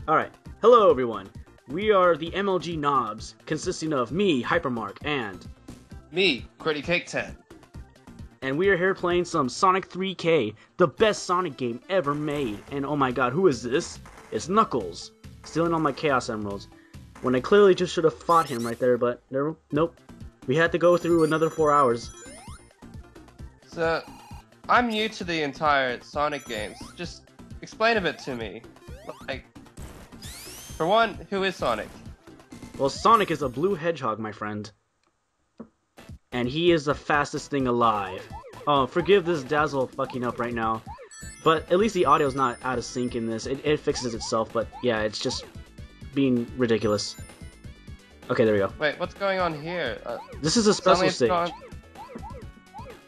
Alright, hello everyone. We are the MLG Knobs, consisting of me, Hypermark, and Me, Qwerty Cake 10. and we are here playing some Sonic 3&k, the best Sonic game ever made. And oh my god, who is this? It's Knuckles, stealing all my Chaos Emeralds. When I clearly just should have fought him right there, but nope. We had to go through another 4 hours. So, I'm new to the entire Sonic games. Just explain a bit to me. Like, for one, who is Sonic? Well, Sonic is a blue hedgehog, my friend. And he is the fastest thing alive. Oh, forgive this dazzle fucking up right now. But at least the audio's not out of sync in this. It fixes itself, but yeah, it's just being ridiculous. Okay, there we go. Wait, what's going on here? This is a special stage.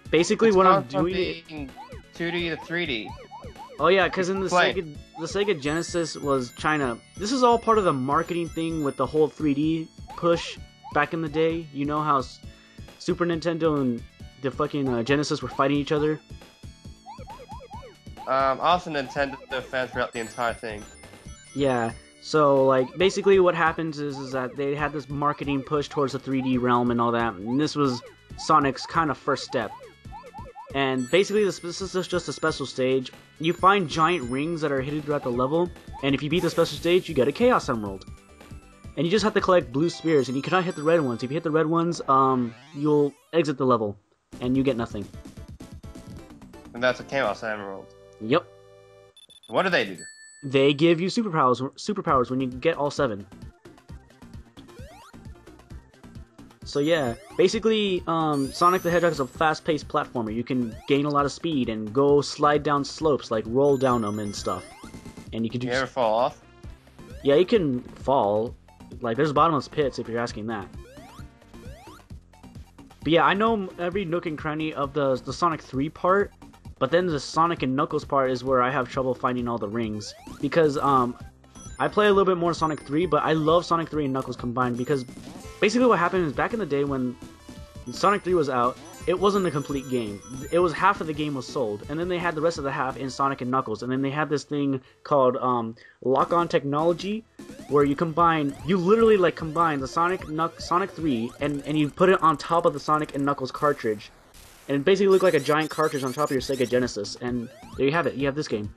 Basically, what I'm doing... being 2D to 3D. Oh yeah, because in the Sega Genesis was China. This is all part of the marketing thing with the whole 3D push back in the day. You know how Super Nintendo and the fucking Genesis were fighting each other? I was a Nintendo fan throughout the entire thing. Yeah, so like basically what happens is that they had this marketing push towards the 3D realm and all that, and this was Sonic's kind of first step. And basically this is just a special stage. You find giant rings that are hidden throughout the level, and if you beat the special stage, you get a Chaos Emerald. And you just have to collect blue spheres, and you cannot hit the red ones. If you hit the red ones, you'll exit the level, and you get nothing. And that's a Chaos Emerald. Yep. What do they do? They give you superpowers when you get all 7. So yeah, basically, Sonic the Hedgehog is a fast-paced platformer. You can gain a lot of speed and go slide down slopes, like roll down them and stuff. And you can do. You ever fall off? Yeah, you can fall. Like, there's bottomless pits if you're asking that. But yeah, I know every nook and cranny of the Sonic 3 part, but then the Sonic and Knuckles part is where I have trouble finding all the rings. Because, I play a little bit more Sonic 3, but I love Sonic 3 and Knuckles combined because basically what happened is back in the day when Sonic 3 was out, it wasn't a complete game. It was half of the game was sold, and then they had the rest of the half in Sonic and Knuckles, and then they had this thing called lock-on technology, where you literally like combine the Sonic 3 and you put it on top of the Sonic and Knuckles cartridge, and it basically looked like a giant cartridge on top of your Sega Genesis, and there you have it. You have this game.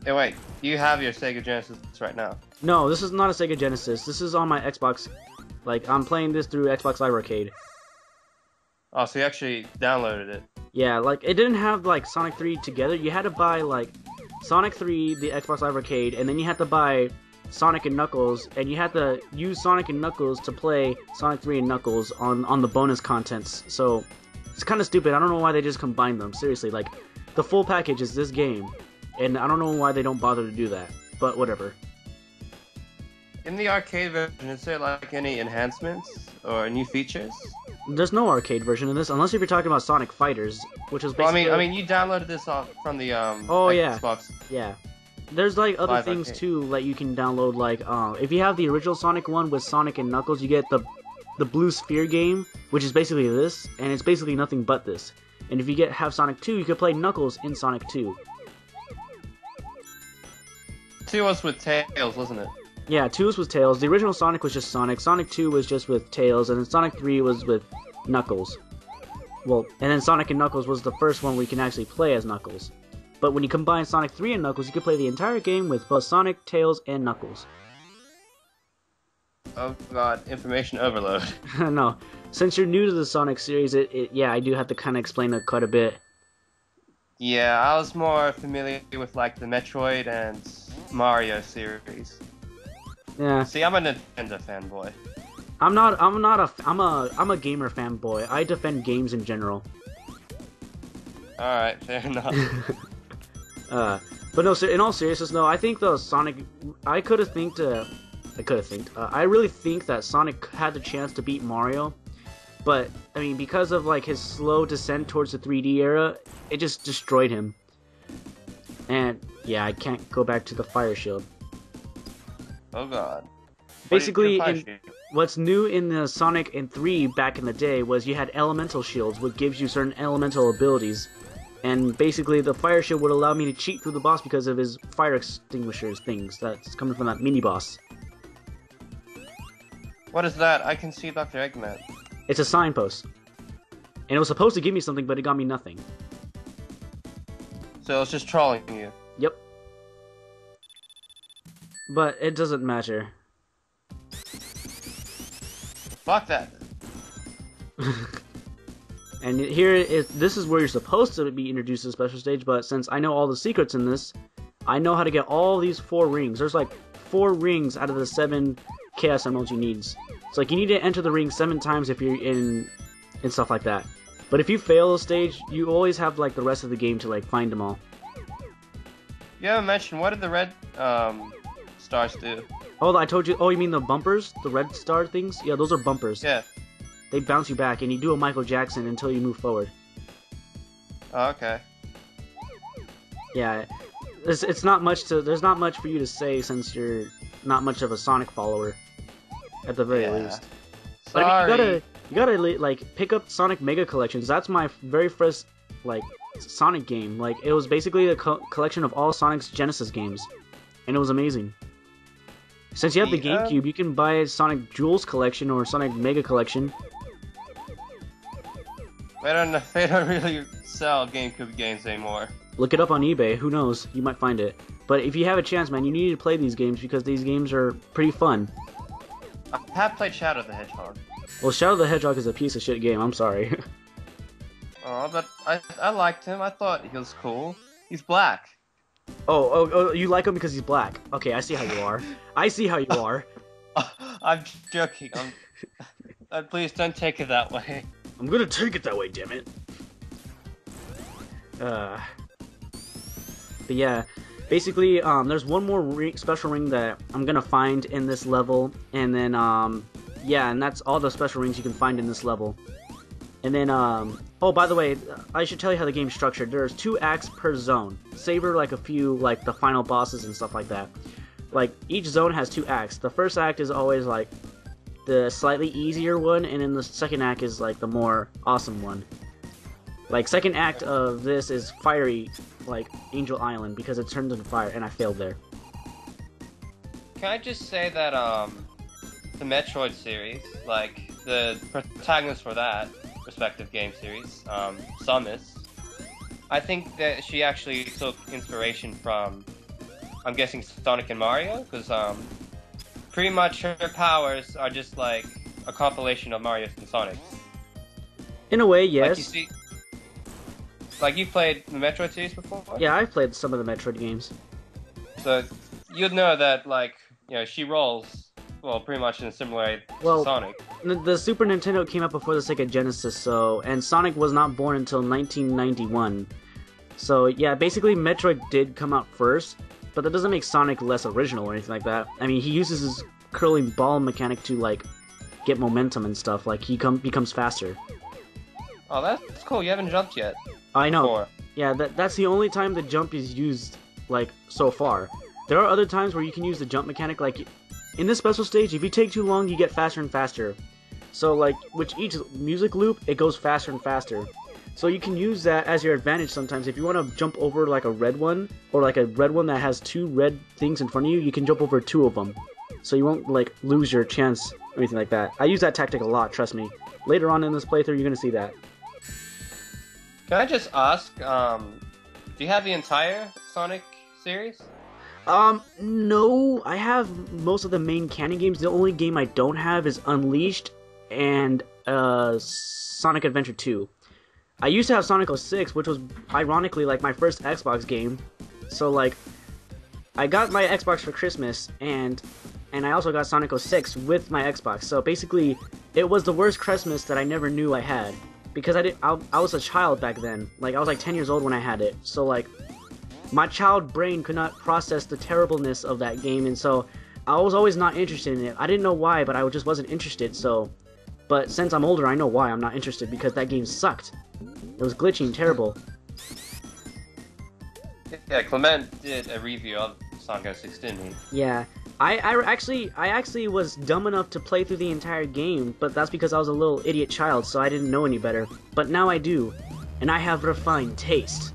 Hey, wait, you have your Sega Genesis right now? No, this is not a Sega Genesis. This is on my Xbox. Like, I'm playing this through Xbox Live Arcade. Oh, so you actually downloaded it? Yeah, like, it didn't have, like, Sonic 3 together. You had to buy, like, Sonic 3, the Xbox Live Arcade, and then you had to buy Sonic and Knuckles, and you had to use Sonic and Knuckles to play Sonic 3 and Knuckles on the bonus contents. So, it's kind of stupid. I don't know why they just combined them. Seriously, like, the full package is this game. And I don't know why they don't bother to do that, but whatever. In the arcade version, is there like any enhancements or new features? There's no arcade version of this, unless if you're talking about Sonic Fighters, which is basically... Well, I mean, you downloaded this off from the Xbox. Yeah. There's like other Live things arcade. too that you can download. Like, if you have the original Sonic one with Sonic and Knuckles, you get the Blue Sphere game, which is basically this, and it's basically nothing but this. And if you have Sonic 2, you can play Knuckles in Sonic 2. 2 was with Tails, wasn't it? Yeah, 2 was with Tails. The original Sonic was just Sonic. Sonic 2 was just with Tails, and then Sonic 3 was with Knuckles. Well, and then Sonic and Knuckles was the first one where you can actually play as Knuckles. But when you combine Sonic 3 and Knuckles, you can play the entire game with both Sonic, Tails, and Knuckles. Oh god, information overload. No, since you're new to the Sonic series, yeah, I do have to kind of explain it quite a bit. Yeah, I was more familiar with like the Metroid and Mario series. Yeah. See, I'm a Nintendo fanboy. I'm a gamer fanboy. I defend games in general. Alright, fair enough. But no, in all seriousness, no, I think the Sonic, I really think that Sonic had the chance to beat Mario, but, I mean, because of, like, his slow descent towards the 3D era, it just destroyed him. And, yeah, I can't go back to the Fire Shield. Oh god. Basically, what's new in the Sonic and 3 back in the day was you had elemental shields, which gives you certain elemental abilities. And basically, the fire shield would allow me to cheat through the boss because of his fire extinguishers things that's coming from that mini boss. What is that? I can see Dr. Eggman. It's a signpost. And it was supposed to give me something, but it got me nothing. So it's just trolling you. Yep. But it doesn't matter. Fuck that. And this is where you're supposed to be introduced to the special stage, but since I know all the secrets in this, I know how to get all these 4 rings. There's like 4 rings out of the 7 Chaos Emeralds you need. It's like you need to enter the ring 7 times if you're in and stuff like that. But if you fail a stage, you always have like the rest of the game to like find them all. You haven't mentioned, what did the red stars do? Oh, I told you. Oh, you mean the bumpers? The red star things? Yeah, those are bumpers. Yeah. They bounce you back, and you do a Michael Jackson until you move forward. Oh, okay. Yeah, it's not much to. There's not much for you to say since you're not much of a Sonic follower, at the very least. Sorry. But I mean, you gotta like pick up Sonic Mega Collections. That's my very first like Sonic game. Like it was basically a collection of all Sonic's Genesis games, and it was amazing. Since you have the GameCube, you can buy a Sonic Jewels collection or Sonic Mega Collection. They don't really sell GameCube games anymore. Look it up on eBay. Who knows? You might find it. But if you have a chance, man, you need to play these games because these games are pretty fun. I have played Shadow the Hedgehog. Well, Shadow the Hedgehog is a piece of shit game. I'm sorry. Oh, but I liked him. I thought he was cool. He's black. Oh, you like him because he's black. Okay, I see how you are. I see how you are. I'm joking. Please don't take it that way. I'm gonna take it that way, damn it. But yeah, basically, there's one more special ring that I'm gonna find in this level, and then, yeah, and that's all the special rings you can find in this level. And then, oh, by the way, I should tell you how the game's structured. There's 2 acts per zone. Savor, like, a few, like, the final bosses and stuff like that. Like, each zone has 2 acts. The first act is always, like, the slightly easier one, and then the second act is, like, the more awesome one. Like, second act of this is fiery, like, Angel Island, because it turns into fire, and I failed there. Can I just say that, the Metroid series, like, the protagonist for that respective game series, Samus, I think that she actually took inspiration from, I'm guessing, Sonic and Mario, because, pretty much her powers are just, like, a compilation of Mario's and Sonic's. In a way, yes. Like, you see, like, you played the Metroid series before? Yeah, I've played some of the Metroid games. So, you'd know that, like, you know, she rolls, well, pretty much in a similar way to Sonic. The Super Nintendo came out before the Sega Genesis, and Sonic was not born until 1991. So, yeah, basically Metroid did come out first, but that doesn't make Sonic less original or anything like that. I mean, he uses his curling ball mechanic to, like, get momentum and stuff. Like, he becomes faster. Oh, that's cool. You haven't jumped yet. I know. Before. Yeah, that's the only time the jump is used, like, so far. There are other times where you can use the jump mechanic, like, in this special stage, if you take too long, you get faster and faster. So, like, with each music loop, it goes faster and faster. So you can use that as your advantage sometimes. If you want to jump over, like, a red one, or, like, a red one that has 2 red things in front of you, you can jump over 2 of them. So you won't, like, lose your chance or anything like that. I use that tactic a lot, trust me. Later on in this playthrough, you're going to see that. Can I just ask, do you have the entire Sonic series? No, I have most of the main canon games. The only game I don't have is Unleashed and, Sonic Adventure 2. I used to have Sonic 06, which was, ironically, like, my first Xbox game. So, like, I got my Xbox for Christmas, and I also got Sonic 06 with my Xbox. So, basically, it was the worst Christmas that I never knew I had. Because I was a child back then. Like, I was, like, 10 years old when I had it. So, like, my child brain could not process the terribleness of that game, and so I was always not interested in it. I didn't know why, but I just wasn't interested, so... But since I'm older, I know why I'm not interested, because that game sucked. It was glitchy and terrible. Yeah, Clement did a review of Sonic 06, didn't he? Yeah. I actually was dumb enough to play through the entire game, but that's because I was a little idiot child, so I didn't know any better. But now I do, and I have refined taste.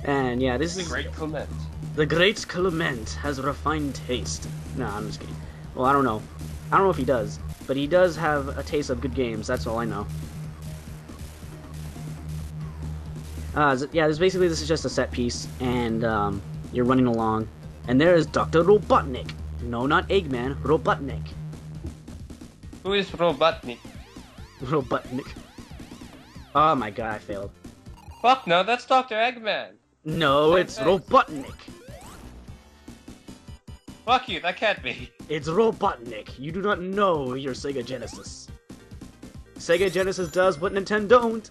And yeah, this The is Great Clement. the great Clement has refined taste. No, I'm just kidding. Well, I don't know. I don't know if he does, but he does have a taste of good games. That's all I know. Yeah, this is just a set piece, and you're running along, and there is Dr. Robotnik. No, not Eggman, Robotnik. Who is Robotnik? Robotnik. Oh my god, I failed. Fuck no, that's Dr. Eggman. No, Same it's thing. Robotnik. Fuck you, that can't be. It's Robotnik. You do not know your Sega Genesis. Sega Genesis does, but Nintendo don't.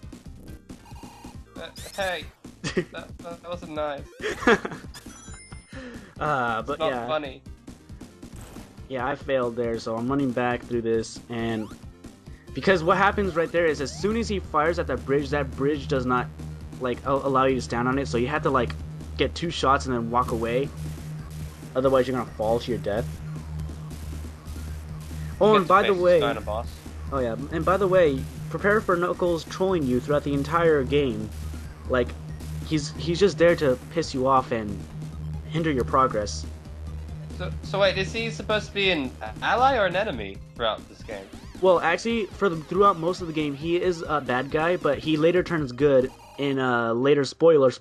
Hey, that wasn't nice. But Not yeah. funny. Yeah, I failed there, so I'm running back through this, and because what happens right there is as soon as he fires at that bridge does not like allow you to stand on it, so you have to like get 2 shots and then walk away. Otherwise, you're gonna fall to your death. Oh, and by the way, Boss. oh yeah, and by the way, prepare for Knuckles trolling you throughout the entire game. Like, he's just there to piss you off and hinder your progress. So wait, is he supposed to be an ally or an enemy throughout this game? Well, actually, throughout most of the game, he is a bad guy, but he later turns good in a later spoiler,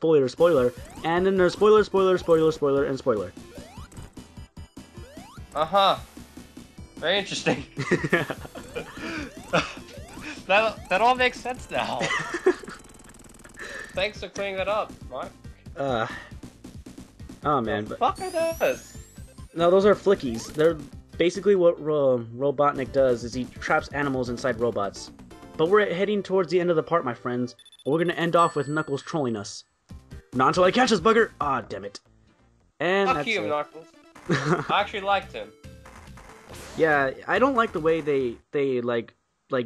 and then there's spoiler, and spoiler. Uh-huh. Very interesting. that all makes sense now. Thanks for clearing that up, Mark. Oh man, but Fuck are those? no, those are flickies. They're basically what Robotnik does is he traps animals inside robots. But we're heading towards the end of the part, my friends. We're gonna end off with Knuckles trolling us. Not until I catch this bugger! Ah, damn it. And Fuck that's you, it. Knuckles. I actually liked him. Yeah, I don't like the way they like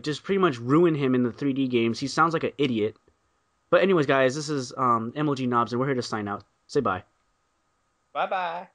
just pretty much ruin him in the 3D games. He sounds like an idiot. But anyways, guys, this is MLG Knobs, and we're here to sign out. Say bye. Bye-bye.